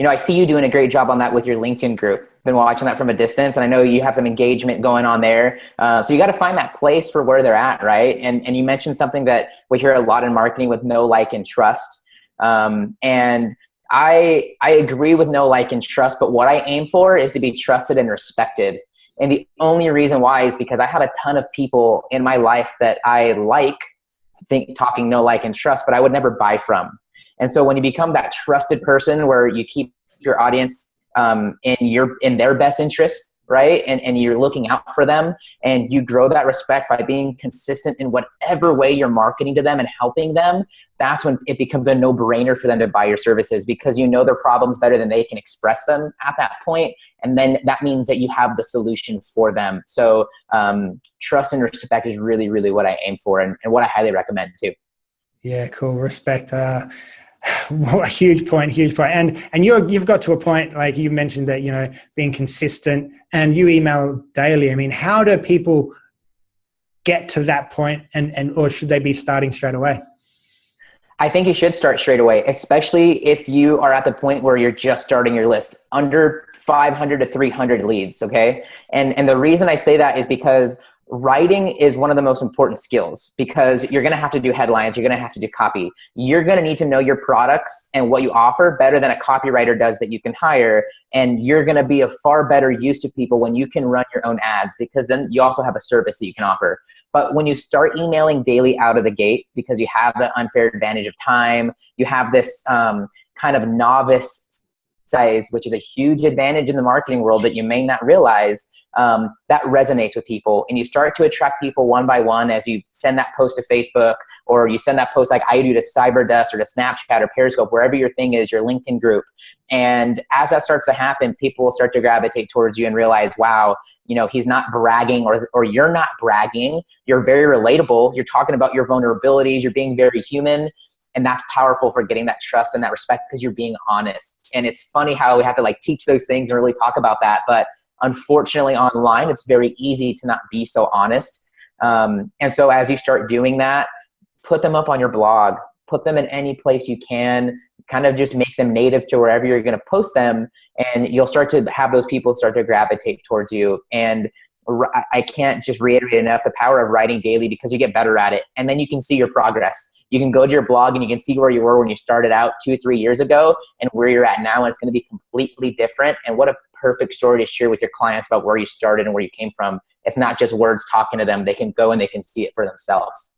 I see you doing a great job on that with your LinkedIn group. Been watching that from a distance, and I know you have some engagement going on there. So you got to find that place for where they're at, right? And you mentioned something that we hear a lot in marketing with know, like, and trust. And I agree with know, like, and trust, but what I aim for is to be trusted and respected. And the only reason why is because I have a ton of people in my life that I like talking know, like, and trust, but I would never buy from. And so when you become that trusted person where you keep your audience in their best interests, right? And you're looking out for them, and you grow that respect by being consistent in whatever way you're marketing to them and helping them, that's when it becomes a no-brainer for them to buy your services, because you know their problems better than they can express them at that point. And then that means that you have the solution for them. So trust and respect is really, really what I aim for, and what I highly recommend too. Yeah, cool. Respect. A huge point. And you've got to a point, like you mentioned, that, being consistent, and you email daily. I mean, how do people get to that point, or should they be starting straight away? I think you should start straight away, especially if you are at the point where you're just starting your list, under 500 to 300 leads. Okay. And the reason I say that is because writing is one of the most important skills, because you're going to have to do headlines. You're going to have to do copy. You're going to need to know your products and what you offer better than a copywriter does that you can hire. And you're going to be a far better use to people when you can run your own ads, because then you also have a service that you can offer. But when you start emailing daily out of the gate, because you have the unfair advantage of time, you have this kind of novice size, which is a huge advantage in the marketing world that you may not realize, that resonates with people. And you start to attract people one by one as you send that post to Facebook, or you send that post like I do to Cyberdust or to Snapchat or Periscope, wherever your thing is, your LinkedIn group. And as that starts to happen, people will start to gravitate towards you and realize, wow, he's not bragging, or you're not bragging. You're very relatable. You're talking about your vulnerabilities. You're being very human. And that's powerful for getting that trust and that respect, because you're being honest. And it's funny how we have to teach those things and really talk about that. But unfortunately online, it's very easy to not be so honest. And so as you start doing that, put them up on your blog, put them in any place you can, kind of just make them native to wherever you're going to post them. And you'll start to have those people start to gravitate towards you. And I can't just reiterate enough the power of writing daily, because you get better at it. And then you can see your progress. You can go to your blog and you can see where you were when you started out 2-3 years ago and where you're at now. And it's going to be completely different. And what a perfect story to share with your clients about where you started and where you came from. It's not just words talking to them. They can go and they can see it for themselves.